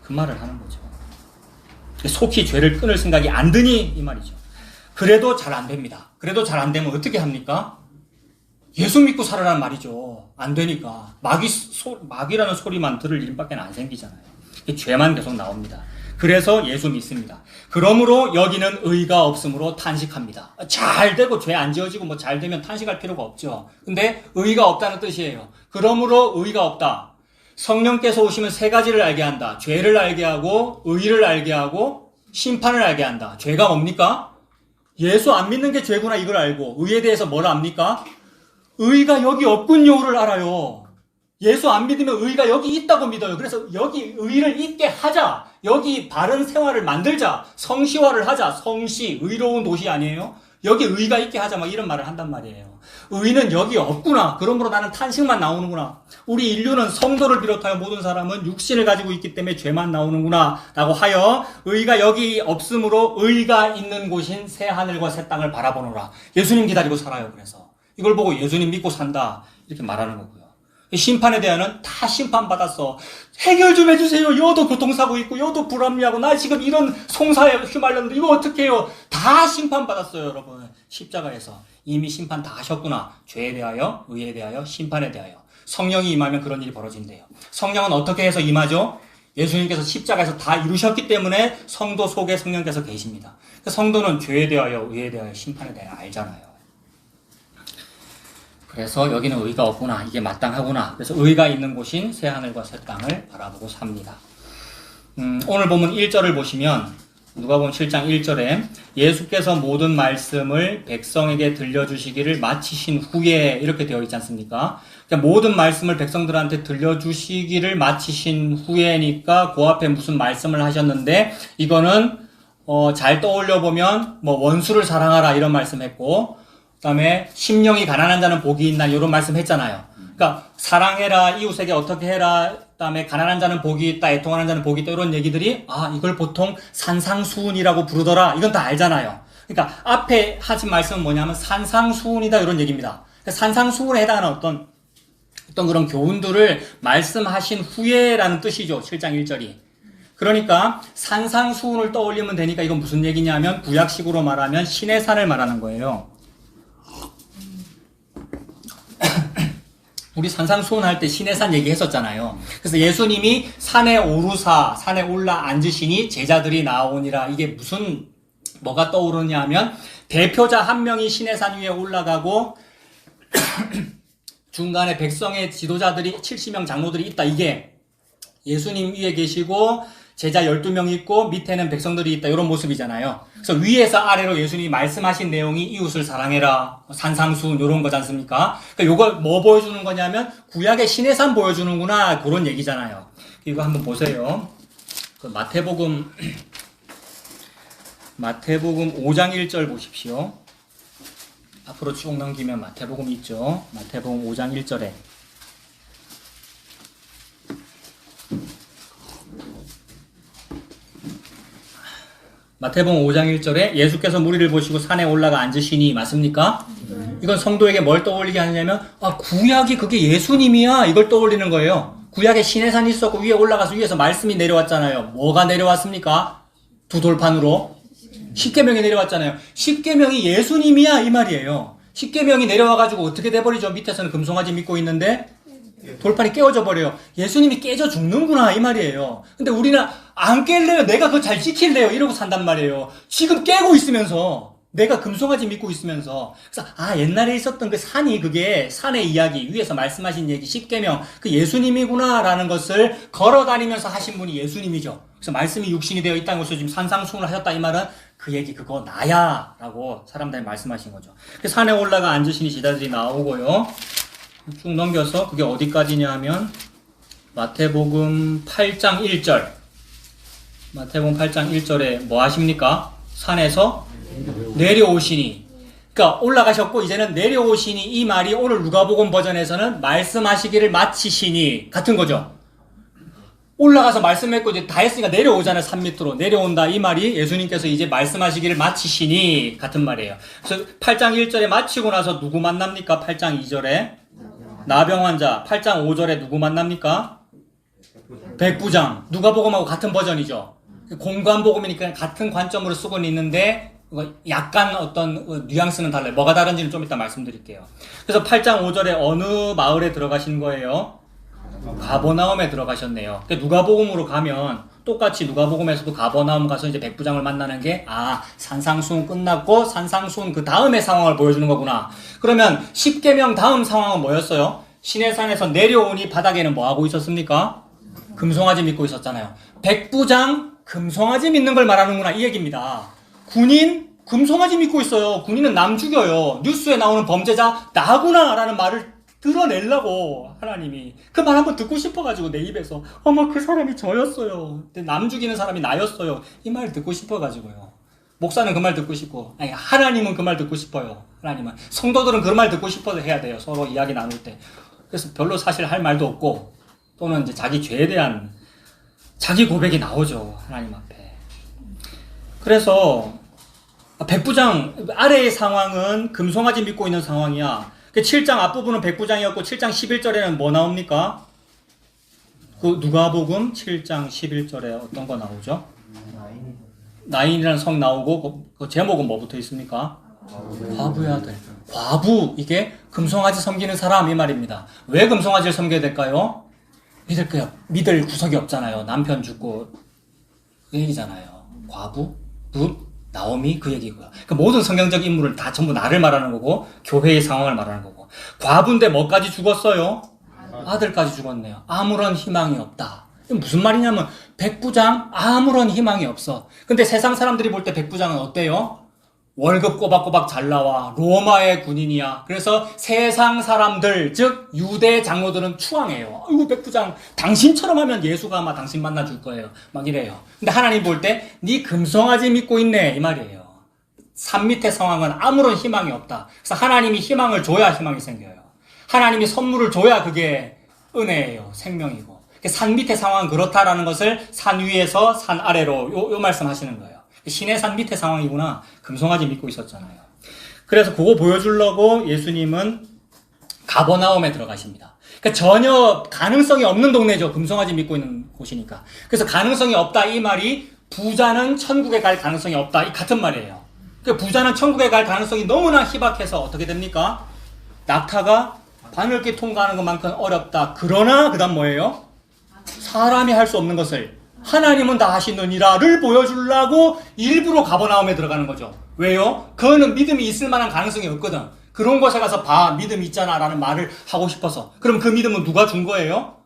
그 말을 하는 거죠. 속히 죄를 끊을 생각이 안 드니, 이 말이죠. 그래도 잘 안 됩니다. 그래도 잘 안 되면 어떻게 합니까? 예수 믿고 살아라는 말이죠. 안 되니까. 마귀라는 소리만 들을 일밖에 안 생기잖아요. 죄만 계속 나옵니다. 그래서 예수 믿습니다. 그러므로 여기는 의가 없으므로 탄식합니다. 잘 되고 죄 안 지어지고 뭐 잘 되면 탄식할 필요가 없죠. 근데 의가 없다는 뜻이에요. 그러므로 의가 없다. 성령께서 오시면 세 가지를 알게 한다. 죄를 알게 하고, 의를 알게 하고, 심판을 알게 한다. 죄가 뭡니까? 예수 안 믿는 게 죄구나, 이걸 알고. 의에 대해서 뭘 압니까? 의가 여기 없군요를 알아요. 예수 안 믿으면 의가 여기 있다고 믿어요. 그래서 여기 의를 있게 하자. 여기 바른 생활을 만들자. 성시화를 하자. 성시, 의로운 도시 아니에요? 여기 의가 있게 하자. 막 이런 말을 한단 말이에요. 의는 여기 없구나. 그러므로 나는 탄식만 나오는구나. 우리 인류는 성도를 비롯하여 모든 사람은 육신을 가지고 있기 때문에 죄만 나오는구나 라고 하여 의가 여기 없으므로 의가 있는 곳인 새 하늘과 새 땅을 바라보노라. 예수님 기다리고 살아요. 그래서 이걸 보고 예수님 믿고 산다 이렇게 말하는 거고요. 심판에 대한은 다 심판받았어. 해결 좀 해주세요. 여도 교통사고 있고 여도 불합리하고 나 지금 이런 송사에 휘말렸는데 이거 어떻게 해요? 다 심판받았어요. 여러분. 십자가에서 이미 심판 다 하셨구나. 죄에 대하여, 의에 대하여, 심판에 대하여. 성령이 임하면 그런 일이 벌어진대요. 성령은 어떻게 해서 임하죠? 예수님께서 십자가에서 다 이루셨기 때문에 성도 속에 성령께서 계십니다. 성도는 죄에 대하여, 의에 대하여, 심판에 대하여 알잖아요. 그래서 여기는 의가 없구나. 이게 마땅하구나. 그래서 의가 있는 곳인 새하늘과 새 땅을 바라보고 삽니다. 오늘 본문 1절을 보시면 누가복음 7장 1절에 예수께서 모든 말씀을 백성에게 들려주시기를 마치신 후에 이렇게 되어 있지 않습니까? 그러니까 모든 말씀을 백성들한테 들려주시기를 마치신 후에니까 그 앞에 무슨 말씀을 하셨는데 이거는 잘 떠올려 보면 뭐 원수를 사랑하라 이런 말씀했고 그 다음에 심령이 가난한 자는 복이 있나 이런 말씀 했잖아요. 그러니까 사랑해라, 이웃에게 어떻게 해라, 그다음에 가난한 자는 복이 있다, 애통하는 자는 복이 있다 이런 얘기들이 이걸 보통 산상수훈이라고 부르더라. 이건 다 알잖아요. 그러니까 앞에 하신 말씀은 뭐냐면 산상수훈이다 이런 얘기입니다. 산상수훈에 해당하는 어떤 그런 교훈들을 말씀하신 후에라는 뜻이죠. 7장 1절이. 그러니까 산상수훈을 떠올리면 되니까 이건 무슨 얘기냐면 구약식으로 말하면 신의 산을 말하는 거예요. 우리 산상수훈 할 때 신의 산 얘기했었잖아요. 그래서 예수님이 산에 오르사, 산에 올라 앉으시니 제자들이 나오니라. 이게 뭐가 떠오르냐 하면 대표자 한 명이 신의 산 위에 올라가고 중간에 백성의 지도자들이 70명 장로들이 있다. 이게 예수님 위에 계시고 제자 12명 있고 밑에는 백성들이 있다. 이런 모습이잖아요. 그래서 위에서 아래로 예수님이 말씀하신 내용이 이웃을 사랑해라, 산상수훈 이런 거지 않습니까? 그러니까 이걸 뭐 보여주는 거냐면 구약의 신의 산 보여주는구나 그런 얘기잖아요. 이거 한번 보세요. 그 마태복음 5장 1절 보십시오. 앞으로 쭉 넘기면 마태복음 있죠. 마태복음 5장 1절에 마태복음 5장 1절에 예수께서 무리를 보시고 산에 올라가 앉으시니 맞습니까? 이건 성도에게 뭘 떠올리게 하냐면 구약이 그게 예수님이야 이걸 떠올리는 거예요. 구약에 신의 산이 있었고 위에 올라가서 위에서 말씀이 내려왔잖아요. 뭐가 내려왔습니까? 두 돌판으로 십계명이 내려왔잖아요. 십계명이 예수님이야 이 말이에요. 십계명이 내려와가지고 어떻게 돼버리죠? 밑에서는 금송아지 믿고 있는데 돌판이 깨어져 버려요. 예수님이 깨져 죽는구나 이 말이에요. 근데 우리는 안 깰래요. 내가 그거 잘 지킬래요. 이러고 산단 말이에요. 지금 깨고 있으면서 내가 금송아지 믿고 있으면서 그래서 옛날에 있었던 그 산이 그게 산의 이야기 위에서 말씀하신 얘기 십계명 그 예수님이구나라는 것을 걸어다니면서 하신 분이 예수님이죠. 그래서 말씀이 육신이 되어 있다는 것을 지금 산상수훈을 하셨다 이 말은 그 얘기 그거 나야 라고 사람들이 말씀하신 거죠. 그래서 산에 올라가 앉으시니 제자들이 나오고요. 쭉 넘겨서 그게 어디까지냐 하면 마태복음 8장 1절 마태복음 8장 1절에 뭐 하십니까? 산에서 내려오시니 그러니까 올라가셨고 이제는 내려오시니 이 말이 오늘 누가복음 버전에서는 말씀하시기를 마치시니 같은 거죠. 올라가서 말씀했고 이제 다 했으니까 내려오잖아요. 산 밑으로 내려온다 이 말이 예수님께서 이제 말씀하시기를 마치시니 같은 말이에요. 그래서 8장 1절에 마치고 나서 누구 만납니까? 8장 2절에 나병 환자. 8장 5절에 누구 만납니까? 백부장. 누가복음하고 같은 버전이죠. 공관복음이니까 같은 관점으로 쓰고는 있는데 약간 어떤 뉘앙스는 달라요. 뭐가 다른지는 좀 이따 말씀드릴게요. 그래서 8장 5절에 어느 마을에 들어가신 거예요? 가버나움에 들어가셨네요. 누가복음으로 가면 똑같이 누가복음에서도 가버나움 가서 이제 백부장을 만나는 게 산상수훈 끝났고 산상수훈 그 다음의 상황을 보여주는 거구나. 그러면 십계명 다음 상황은 뭐였어요? 시내산에서 내려오니 바닥에는 뭐 하고 있었습니까? 금송아지 믿고 있었잖아요. 백부장 금송아지 믿는 걸 말하는구나 이 얘기입니다. 군인 금송아지 믿고 있어요. 군인은 남 죽여요. 뉴스에 나오는 범죄자 나구나 라는 말을 드러내려고 하나님이 그 말 한번 듣고 싶어가지고 내 입에서 어머 그 사람이 저였어요. 남 죽이는 사람이 나였어요. 이 말 듣고 싶어가지고요. 목사는 그 말 듣고 싶고 하나님은 그 말 듣고 싶어요. 하나님은 성도들은 그 말 듣고 싶어서 해야 돼요. 서로 이야기 나눌 때. 그래서 별로 사실 할 말도 없고 또는 이제 자기 죄에 대한 자기 고백이 나오죠. 하나님 앞에. 그래서 백부장 아래의 상황은 금송아지 믿고 있는 상황이야. 7장 앞부분은 백부장이었고 7장 11절에는 뭐 나옵니까? 그 누가복음 7장 11절에 어떤 거 나오죠? 나인이라는 성 나오고 그 제목은 뭐 붙어 있습니까? 과부의 아들. 과부 이게 금송아지 섬기는 사람 이 말입니다. 왜 금송아지를 섬겨야 될까요? 믿을 구석이 없잖아요. 남편 죽고 그 얘기잖아요. 과부, 룻, 나오미 그 얘기고요. 그 모든 성경적 인물을 다 전부 나를 말하는 거고 교회의 상황을 말하는 거고 과부인데 뭐까지 죽었어요? 아들까지 죽었네요. 아무런 희망이 없다. 이게 무슨 말이냐면 백부장 아무런 희망이 없어. 근데 세상 사람들이 볼 때 백부장은 어때요? 월급 꼬박꼬박 잘 나와. 로마의 군인이야. 그래서 세상 사람들 즉 유대 장로들은 추앙해요. 아이고 백부장 당신처럼 하면 예수가 아마 당신 만나줄 거예요. 막 이래요. 근데 하나님 볼 때 네 금송아지 믿고 있네 이 말이에요. 산 밑의 상황은 아무런 희망이 없다. 그래서 하나님이 희망을 줘야 희망이 생겨요. 하나님이 선물을 줘야 그게 은혜예요. 생명이고. 산 밑에 상황은 그렇다라는 것을 산 위에서 산 아래로 요 말씀 하시는 거예요. 신의 산 밑에 상황이구나. 금송아지 믿고 있었잖아요. 그래서 그거 보여주려고 예수님은 가버나움에 들어가십니다. 그러니까 전혀 가능성이 없는 동네죠. 금송아지 믿고 있는 곳이니까. 그래서 가능성이 없다 이 말이 부자는 천국에 갈 가능성이 없다 이 같은 말이에요. 그러니까 부자는 천국에 갈 가능성이 너무나 희박해서 어떻게 됩니까? 낙타가 바늘길 통과하는 것만큼 어렵다. 그러나 그 다음 뭐예요? 사람이 할 수 없는 것을 하나님은 다 하시느니라를 보여주려고 일부러 가버나움에 들어가는 거죠. 왜요? 그거는 믿음이 있을 만한 가능성이 없거든. 그런 곳에 가서 봐, 믿음 있잖아 라는 말을 하고 싶어서. 그럼 그 믿음은 누가 준 거예요?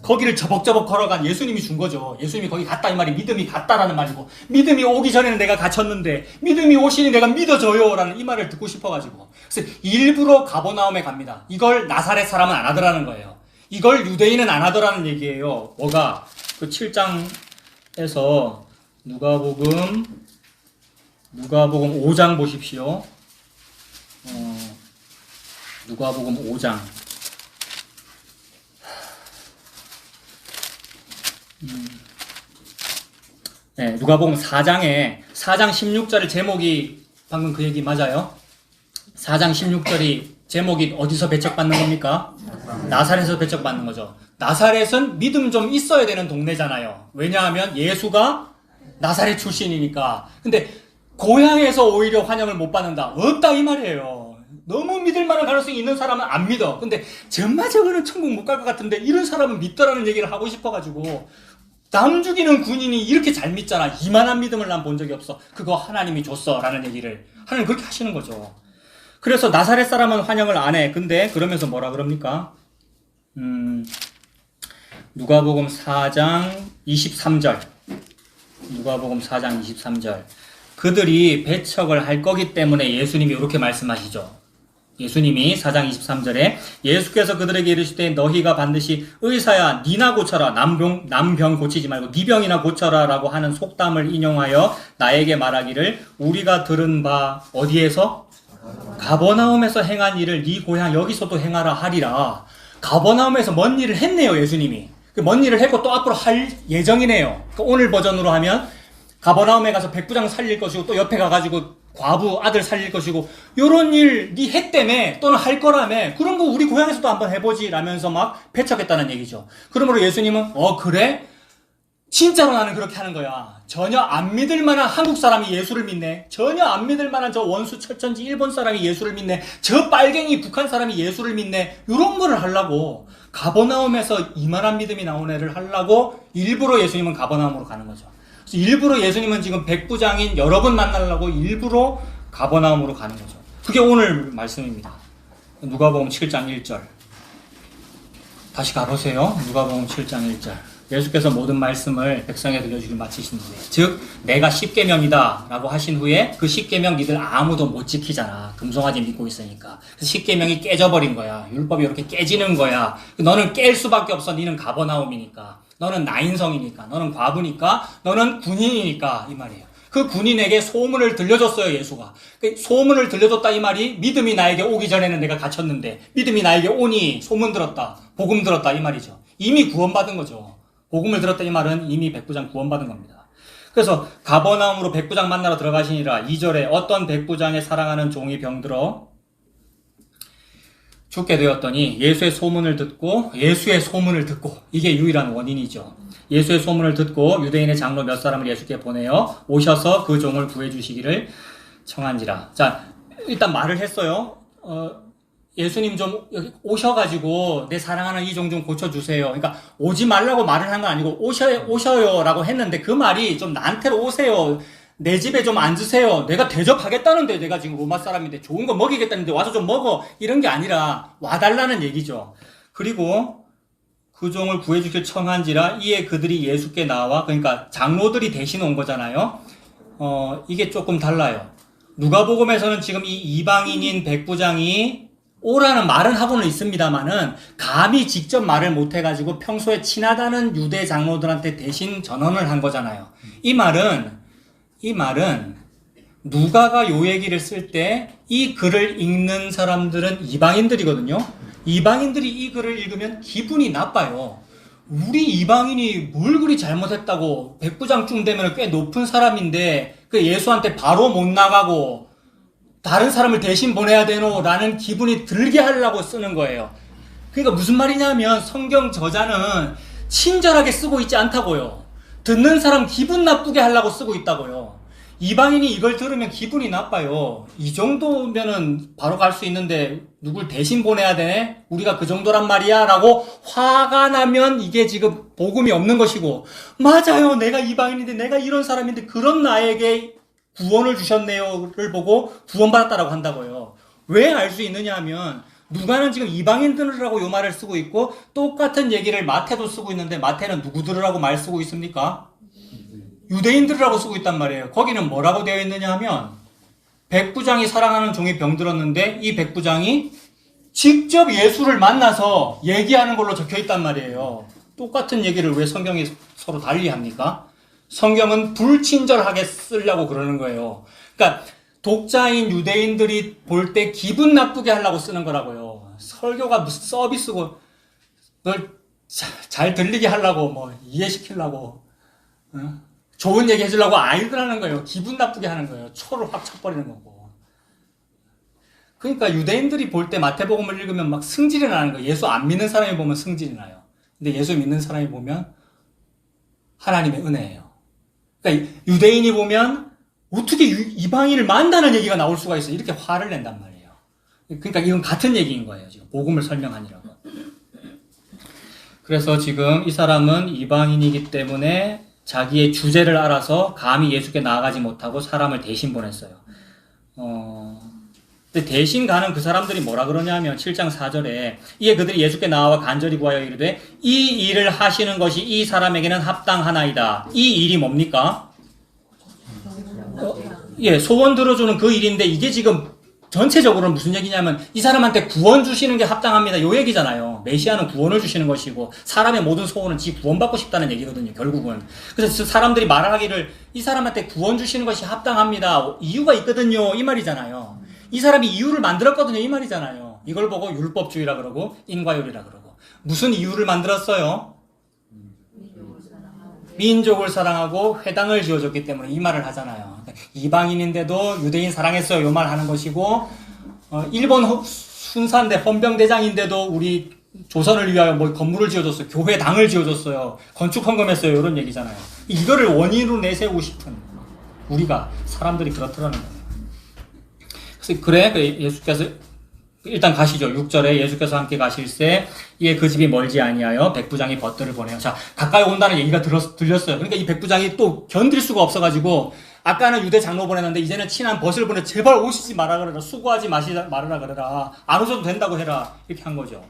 거기를 저벅저벅 걸어간 예수님이 준 거죠. 예수님이 거기 갔다 이 말이 믿음이 갔다라는 말이고, 믿음이 오기 전에는 내가 갇혔는데 믿음이 오시니 내가 믿어줘요 라는 이 말을 듣고 싶어가지고, 그래서 일부러 가버나움에 갑니다. 이걸 나사렛 사람은 안 하더라는 거예요. 이걸 유대인은 안 하더라는 얘기예요. 뭐가? 그 7장에서 누가복음 5장 보십시오. 누가복음 5장. 네, 누가복음 4장 16절의 제목이 방금 그 얘기 맞아요? 4장 16절이 제목이 어디서 배척받는 겁니까? 나사렛에서 배척받는 거죠. 나사렛은 믿음 좀 있어야 되는 동네잖아요. 왜냐하면 예수가 나사렛 출신이니까. 근데 고향에서 오히려 환영을 못 받는다. 없다 이 말이에요. 너무 믿을 만한 가능성이 있는 사람은 안 믿어. 근데 정말 저거는 천국 못 갈 것 같은데 이런 사람은 믿더라는 얘기를 하고 싶어가지고, 남 죽이는 군인이 이렇게 잘 믿잖아. 이만한 믿음을 난 본 적이 없어. 그거 하나님이 줬어 라는 얘기를 하나님 그렇게 하시는 거죠. 그래서 나사렛 사람은 환영을 안 해. 근데 그러면서 뭐라 그럽니까? 누가복음 4장 23절. 누가복음 4장 23절. 그들이 배척을 할 거기 때문에 예수님이 이렇게 말씀하시죠. 예수님이 4장 23절에 예수께서 그들에게 이르시되 너희가 반드시 의사야 니나 고쳐라, 남병 고치지 말고 니 병이나 고쳐라 라고 하는 속담을 인용하여 나에게 말하기를 우리가 들은 바 어디에서? 가버나움에서 행한 일을 네 고향 여기서도 행하라 하리라. 가버나움에서 뭔 일을 했네요. 예수님이 뭔 일을 했고 또 앞으로 할 예정이네요. 오늘 버전으로 하면 가버나움에 가서 백부장 살릴 것이고 또 옆에 가가지고 과부 아들 살릴 것이고 요런 일 네 했다며 또는 할 거라며 그런 거 우리 고향에서도 한번 해보지 라면서 막 배척했다는 얘기죠. 그러므로 예수님은 그래? 진짜로 나는 그렇게 하는 거야. 전혀 안 믿을 만한 한국 사람이 예수를 믿네. 전혀 안 믿을 만한 저 원수 철천지 일본 사람이 예수를 믿네. 저 빨갱이 북한 사람이 예수를 믿네. 요런 거를 하려고 가버나움에서 이만한 믿음이 나온 애를 하려고 일부러 예수님은 가버나움으로 가는 거죠. 일부러 예수님은 지금 백부장인 여러분 만나려고 일부러 가버나움으로 가는 거죠. 그게 오늘 말씀입니다. 누가복음 7장 1절. 다시 가보세요. 누가복음 7장 1절. 예수께서 모든 말씀을 백성에 들려주길 마치신 후에, 즉 내가 십계명이다 라고 하신 후에 그 십계명 니들 아무도 못 지키잖아. 금송아지 믿고 있으니까. 그래서 십계명이 깨져버린 거야. 율법이 이렇게 깨지는 거야. 너는 깰 수밖에 없어. 니는 가버나움이니까. 너는 나인성이니까. 너는 과부니까. 너는 군인이니까. 이 말이에요. 그 군인에게 소문을 들려줬어요. 예수가. 그 소문을 들려줬다 이 말이 믿음이 나에게 오기 전에는 내가 갇혔는데 믿음이 나에게 오니 소문 들었다. 복음 들었다 이 말이죠. 이미 구원받은 거죠. 복음을 들었다 이 말은 이미 백부장 구원받은 겁니다. 그래서 가버나움으로 백부장 만나러 들어가시니라. 2절에 어떤 백부장의 사랑하는 종이 병들어 죽게 되었더니 예수의 소문을 듣고 이게 유일한 원인이죠. 예수의 소문을 듣고 유대인의 장로 몇 사람을 예수께 보내어 오셔서 그 종을 구해주시기를 청한지라. 자, 일단 말을 했어요. 예수님 좀 여기 오셔가지고 내 사랑하는 이 종 좀 고쳐주세요. 그러니까 오지 말라고 말을 한 건 아니고 오셔요 라고 했는데 그 말이 좀 나한테로 오세요. 내 집에 좀 앉으세요. 내가 대접하겠다는데 내가 지금 로마 사람인데 좋은 거 먹이겠다는데 와서 좀 먹어. 이런 게 아니라 와달라는 얘기죠. 그리고 그 종을 구해주길 청한지라. 이에 그들이 예수께 나와, 그러니까 장로들이 대신 온 거잖아요. 이게 조금 달라요. 누가복음에서는 지금 이 이방인인 백부장이 오라는 말은 하고는 있습니다만은 감히 직접 말을 못해가지고 평소에 친하다는 유대 장로들한테 대신 전언을 한 거잖아요. 이 말은 누가가 요 얘기를 쓸 때 이 글을 읽는 사람들은 이방인들이거든요. 이방인들이 이 글을 읽으면 기분이 나빠요. 우리 이방인이 뭘 그리 잘못했다고 백부장쯤 되면 꽤 높은 사람인데 그 예수한테 바로 못 나가고 다른 사람을 대신 보내야 되노? 라는 기분이 들게 하려고 쓰는 거예요. 그러니까 무슨 말이냐면 성경 저자는 친절하게 쓰고 있지 않다고요. 듣는 사람 기분 나쁘게 하려고 쓰고 있다고요. 이방인이 이걸 들으면 기분이 나빠요. 이 정도면은 바로 갈 수 있는데 누굴 대신 보내야 되네? 우리가 그 정도란 말이야? 라고 화가 나면 이게 지금 복음이 없는 것이고, 맞아요. 내가 이방인인데 내가 이런 사람인데 그런 나에게 구원을 주셨네요를 보고 구원받았다라고 한다고요. 왜 알 수 있느냐 하면 누가는 지금 이방인 들으라고 요 말을 쓰고 있고 똑같은 얘기를 마태도 쓰고 있는데 마태는 누구 들으라고 말 쓰고 있습니까? 유대인들이라고 쓰고 있단 말이에요. 거기는 뭐라고 되어 있느냐 하면 백부장이 사랑하는 종이 병들었는데 이 백부장이 직접 예수를 만나서 얘기하는 걸로 적혀 있단 말이에요. 똑같은 얘기를 왜 성경이 서로 달리 합니까? 성경은 불친절하게 쓰려고 그러는 거예요. 그러니까 독자인 유대인들이 볼 때 기분 나쁘게 하려고 쓰는 거라고요. 설교가 무슨 서비스고 널 잘 들리게 하려고 뭐 이해시키려고 좋은 얘기 해주려고 아이들하는 거예요. 기분 나쁘게 하는 거예요. 초를 확 쳐버리는 거고. 그러니까 유대인들이 볼 때 마태복음을 읽으면 막 승질이 나는 거예요. 예수 안 믿는 사람이 보면 승질이 나요. 근데 예수 믿는 사람이 보면 하나님의 은혜예요. 그러니까 유대인이 보면 어떻게 이방인을 만나는 얘기가 나올 수가 있어요. 이렇게 화를 낸단 말이에요. 그러니까 이건 같은 얘기인 거예요. 지금 복음을 설명하니라고. 그래서 지금 이 사람은 이방인이기 때문에 자기의 주제를 알아서 감히 예수께 나아가지 못하고 사람을 대신 보냈어요. 근데 대신 가는 그 사람들이 뭐라 그러냐면 7장 4절에 이에 그들이 예수께 나와 간절히 구하여 이르되 이 일을 하시는 것이 이 사람에게는 합당하나이다. 이 일이 뭡니까? 소원 들어주는 그 일인데 이게 지금 전체적으로는 무슨 얘기냐면 이 사람한테 구원 주시는 게 합당합니다. 요 얘기잖아요. 메시아는 구원을 주시는 것이고 사람의 모든 소원은 지 구원받고 싶다는 얘기거든요. 결국은. 그래서 사람들이 말하기를 이 사람한테 구원 주시는 것이 합당합니다. 이유가 있거든요. 이 말이잖아요. 이 사람이 이유를 만들었거든요. 이 말이잖아요. 이걸 보고 율법주의라 그러고 인과율이라 그러고. 무슨 이유를 만들었어요? 민족을 사랑하고 회당을 지어줬기 때문에 이 말을 하잖아요. 이방인인데도 유대인 사랑했어요. 요 말 하는 것이고 일본 순사인데 헌병대장인데도 우리 조선을 위하여 뭐 건물을 지어줬어요. 교회 당을 지어줬어요. 건축 헌금했어요. 이런 얘기잖아요. 이거를 원인으로 내세우고 싶은 우리가 사람들이 그렇더라는 거예요. 그래서 그래 예수께서 일단 가시죠. 6절에 예수께서 함께 가실새 이에 그 집이 멀지 아니하여 백부장이 벗들을 보내요. 자, 가까이 온다는 얘기가 들렸어요. 그러니까 이 백부장이 또 견딜 수가 없어가지고 아까는 유대 장로 보내는데 이제는 친한 벗을 보내 제발 오시지 마라 그래라. 수고하지 말아라 그래라. 안 오셔도 된다고 해라. 이렇게 한 거죠.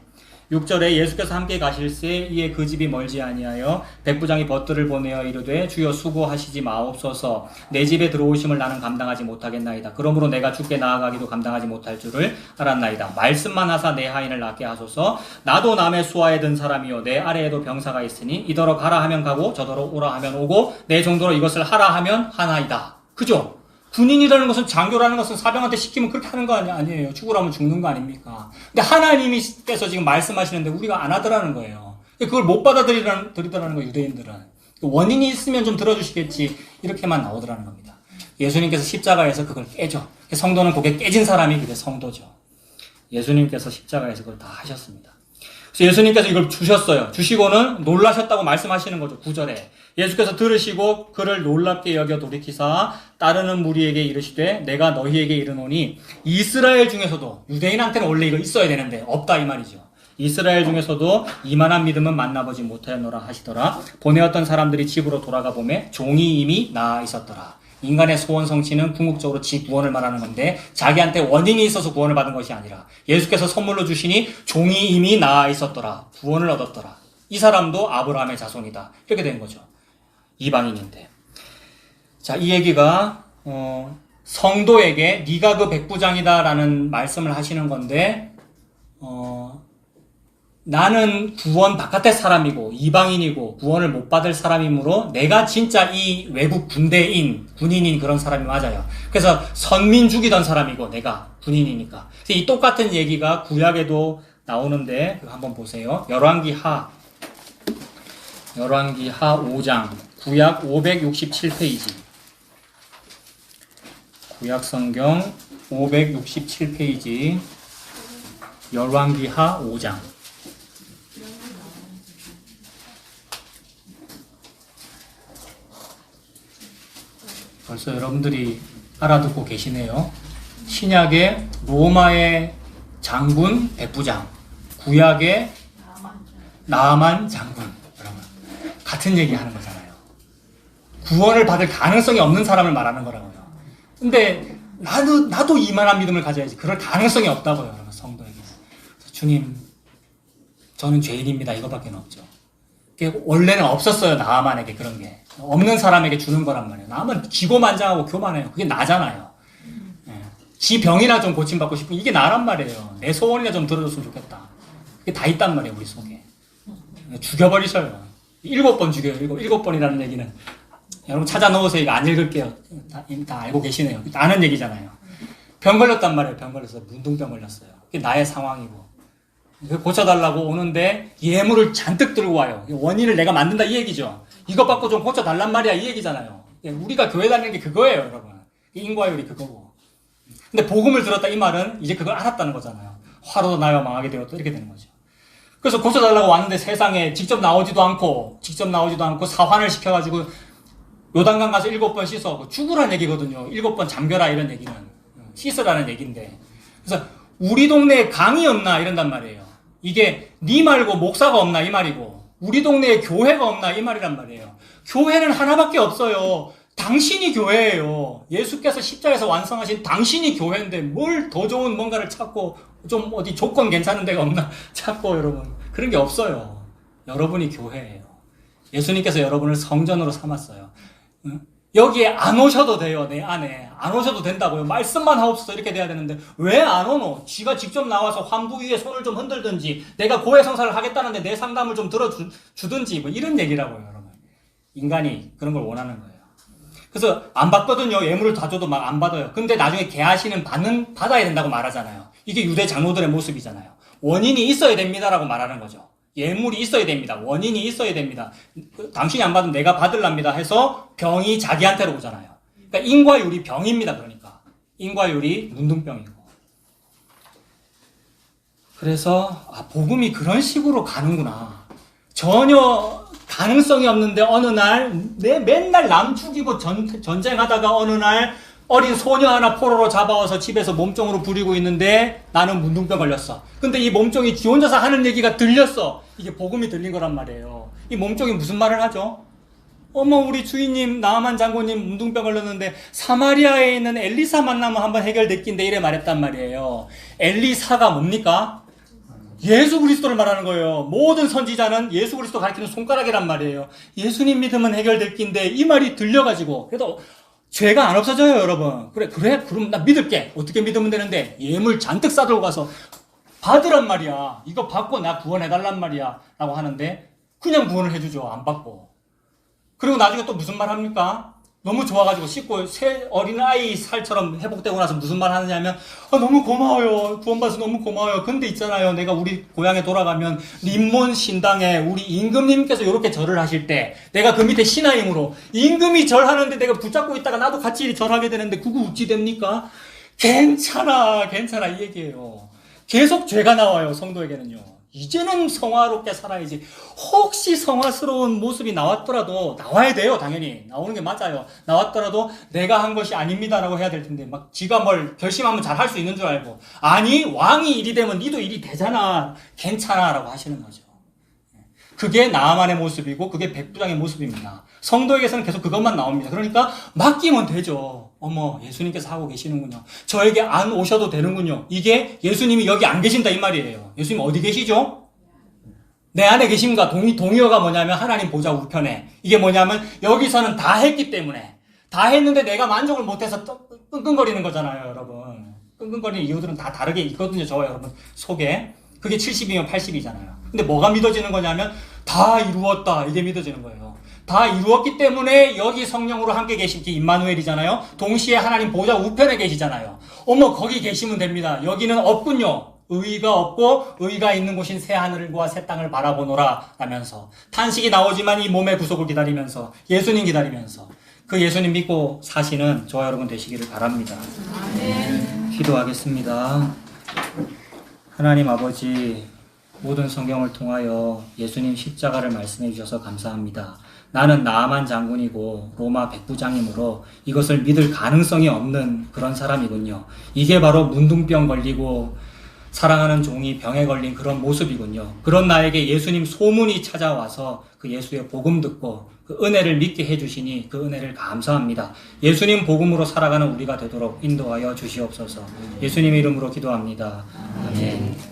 6절에 예수께서 함께 가실새 이에 그 집이 멀지 아니하여 백부장이 벗들을 보내어 이르되 주여 수고하시지 마옵소서 내 집에 들어오심을 나는 감당하지 못하겠나이다. 그러므로 내가 주께 나아가기도 감당하지 못할 줄을 알았나이다. 말씀만 하사 내 하인을 낫게 하소서. 나도 남의 수하에 든 사람이요 내 아래에도 병사가 있으니 이더러 가라 하면 가고 저더러 오라 하면 오고 내 정도로 이것을 하라 하면 하나이다. 그죠? 군인이라는 것은 장교라는 것은 사병한테 시키면 그렇게 하는 거 아니에요. 죽으라면 죽는 거 아닙니까? 근데 하나님께서 지금 말씀하시는데 우리가 안 하더라는 거예요. 그걸 못 받아들이더라는 거예요. 유대인들은. 원인이 있으면 좀 들어주시겠지. 이렇게만 나오더라는 겁니다. 예수님께서 십자가에서 그걸 깨죠. 성도는 그게 깨진 사람이 그게 성도죠. 예수님께서 십자가에서 그걸 다 하셨습니다. 그래서 예수님께서 이걸 주셨어요. 주시고는 놀라셨다고 말씀하시는 거죠. 9절에. 예수께서 들으시고 그를 놀랍게 여겨 돌이키사 따르는 무리에게 이르시되 내가 너희에게 이르노니 이스라엘 중에서도 유대인한테는 원래 이거 있어야 되는데 없다 이 말이죠. 이스라엘 중에서도 이만한 믿음은 만나보지 못하였노라 하시더라. 보내었던 사람들이 집으로 돌아가 보매 종이 이미 나아 있었더라. 인간의 소원 성취는 궁극적으로 지 구원을 말하는 건데 자기한테 원인이 있어서 구원을 받은 것이 아니라 예수께서 선물로 주시니 종이 이미 나아 있었더라. 구원을 얻었더라. 이 사람도 아브라함의 자손이다. 이렇게 된 거죠. 이방인인데. 자, 이 얘기가 성도에게 네가 그 백부장이다라는 말씀을 하시는 건데 나는 구원 바깥의 사람이고 이방인이고 구원을 못 받을 사람이므로 내가 진짜 이 외국 군인인 그런 사람이 맞아요. 그래서 선민 죽이던 사람이고 내가 군인이니까. 그래서 이 똑같은 얘기가 구약에도 나오는데 한번 보세요. 열왕기 하 열왕기하 5장, 구약 567페이지. 구약 성경 567페이지. 열왕기하 5장. 벌써 여러분들이 알아듣고 계시네요. 신약의 로마의 장군 백부장, 구약의 나아만 장군. 여러분, 같은 얘기 하는 거잖아요. 구원을 받을 가능성이 없는 사람을 말하는 거라고요. 근데 나도 이만한 믿음을 가져야지. 그럴 가능성이 없다고요, 여러분, 성도에게. 주님, 저는 죄인입니다. 이거밖에 없죠. 원래는 없었어요, 나아만에게 그런 게. 없는 사람에게 주는 거란 말이에요. 나아만 기고만장하고 교만해요. 그게 나잖아요. 예. 지 병이나 좀 고침받고 싶으면 이게 나란 말이에요. 내 소원이나 좀 들어줬으면 좋겠다. 그게 다 있단 말이에요, 우리 속에. 죽여버리셔요. 7번 죽여요. 7번이라는 얘기는. 여러분 찾아 넣으세요. 이거 안 읽을게요. 다 알고 계시네요. 아는 얘기잖아요. 병 걸렸단 말이에요. 병 걸렸어요. 문둥병 걸렸어요. 그게 나의 상황이고. 고쳐달라고 오는데 예물을 잔뜩 들고 와요. 원인을 내가 만든다 이 얘기죠. 이것 받고 좀 고쳐달란 말이야 이 얘기잖아요. 우리가 교회 다니는 게 그거예요, 여러분. 인과율이 그거고. 근데 복음을 들었다 이 말은 이제 그걸 알았다는 거잖아요. 화로도 나요 망하게 되었다 이렇게 되는 거죠. 그래서 고쳐달라고 왔는데 세상에 직접 나오지도 않고 사환을 시켜가지고 요단강 가서 7번 씻어. 죽으라는 얘기거든요. 7번 잠겨라 이런 얘기는. 씻으라는 얘기인데. 그래서 우리 동네에 강이 없나 이런단 말이에요. 이게 니 말고 목사가 없나 이 말이고 우리 동네에 교회가 없나 이 말이란 말이에요. 교회는 하나밖에 없어요. 당신이 교회예요. 예수께서 십자가에서 완성하신 당신이 교회인데 뭘 더 좋은 뭔가를 찾고 좀 어디 조건 괜찮은 데가 없나 찾고 여러분 그런 게 없어요. 여러분이 교회예요. 예수님께서 여러분을 성전으로 삼았어요. 여기에 안 오셔도 돼요. 내 안에 안 오셔도 된다고요. 말씀만 하옵소서 이렇게 돼야 되는데 왜 안 오노? 지가 직접 나와서 환부 위에 손을 좀 흔들든지 내가 고해 성사를 하겠다는데 내 상담을 좀 들어주든지 뭐 이런 얘기라고요. 여러분 인간이 그런 걸 원하는 거예요. 그래서 안 받거든요. 예물을 다 줘도 막 안 받아요. 근데 나중에 개하시는 받아야 된다고 말하잖아요. 이게 유대 장로들의 모습이잖아요. 원인이 있어야 됩니다라고 말하는 거죠. 예물이 있어야 됩니다. 원인이 있어야 됩니다. 당신이 안 받으면 내가 받을랍니다 해서 병이 자기한테로 오잖아요. 그러니까 인과율이 병입니다. 그러니까 인과율이 문둥병이고. 그래서 복음이 그런 식으로 가는구나. 전혀 가능성이 없는데 어느 날 맨날 남 죽이고 전쟁하다가 어느 날 어린 소녀 하나 포로로 잡아와서 집에서 몸종으로 부리고 있는데 나는 문둥병 걸렸어. 근데 이 몸종이 지 혼자서 하는 얘기가 들렸어. 이게 복음이 들린 거란 말이에요. 이 몸종이 무슨 말을 하죠? 어머 우리 주인님 나아만 장군님 문둥병 걸렸는데 사마리아에 있는 엘리사 만나면 한번 해결됐긴데 이래 말했단 말이에요. 엘리사가 뭡니까? 예수 그리스도를 말하는 거예요. 모든 선지자는 예수 그리스도 가리키는 손가락이란 말이에요. 예수님 믿으면 해결될 낀데 이 말이 들려가지고 그래도 죄가 안 없어져요, 여러분. 그래, 그럼 나 믿을게. 어떻게 믿으면 되는데? 예물 잔뜩 싸들고 가서 받으란 말이야. 이거 받고 나 구원해달란 말이야. 라고 하는데, 그냥 구원을 해주죠. 안 받고. 그리고 나중에 또 무슨 말 합니까? 너무 좋아가지고 씻고 새 어린아이 살처럼 회복되고 나서 무슨 말 하느냐면, 너무 고마워요. 구원받아서 너무 고마워요. 근데 있잖아요. 내가 우리 고향에 돌아가면, 림몬 신당에 우리 임금님께서 이렇게 절을 하실 때, 내가 그 밑에 신하임으로, 임금이 절하는데 내가 붙잡고 있다가 나도 같이 절하게 되는데, 그거 어찌 됩니까? 괜찮아. 이 얘기예요. 계속 죄가 나와요. 성도에게는요. 이제는 성화롭게 살아야지. 혹시 성화스러운 모습이 나왔더라도 나와야 돼요. 당연히 나오는 게 맞아요. 나왔더라도 내가 한 것이 아닙니다라고 해야 될 텐데 막 지가 뭘 결심하면 잘 할 수 있는 줄 알고 아니 왕이 일이 되면 니도 일이 되잖아. 괜찮아라고 하시는 거죠. 그게 나아만의 모습이고 그게 백부장의 모습입니다. 성도에게서는 계속 그것만 나옵니다. 그러니까 맡기면 되죠. 어머 예수님께서 하고 계시는군요. 저에게 안 오셔도 되는군요. 이게 예수님이 여기 안 계신다 이 말이에요. 예수님 어디 계시죠? 내 안에 계심과 동의어가 뭐냐면 하나님 보좌 우편에. 이게 뭐냐면 여기서는 다 했기 때문에 다 했는데 내가 만족을 못해서 끙끙거리는 거잖아요. 여러분 끙끙거리는 이유들은 다 다르게 있거든요. 저 여러분 속에 그게 70이면 80이잖아요. 근데 뭐가 믿어지는 거냐면 다 이루었다 이게 믿어지는 거예요. 다 이루었기 때문에 여기 성령으로 함께 계시기 임마누엘이잖아요. 동시에 하나님 보좌 우편에 계시잖아요. 어머 거기 계시면 됩니다. 여기는 없군요. 의의가 없고 의의가 있는 곳인 새 하늘과 새 땅을 바라보노라 라면서 탄식이 나오지만 이 몸의 구속을 기다리면서 예수님 기다리면서 그 예수님 믿고 사시는 저와 여러분 되시기를 바랍니다. 기도하겠습니다. 하나님 아버지, 모든 성경을 통하여 예수님 십자가를 말씀해 주셔서 감사합니다. 나는 나아만 장군이고 로마 백부장이므로 이것을 믿을 가능성이 없는 그런 사람이군요. 이게 바로 문둥병 걸리고 사랑하는 종이 병에 걸린 그런 모습이군요. 그런 나에게 예수님 소문이 찾아와서 그 예수의 복음 듣고 그 은혜를 믿게 해주시니 그 은혜를 감사합니다. 예수님 복음으로 살아가는 우리가 되도록 인도하여 주시옵소서. 예수님 이름으로 기도합니다. 아멘.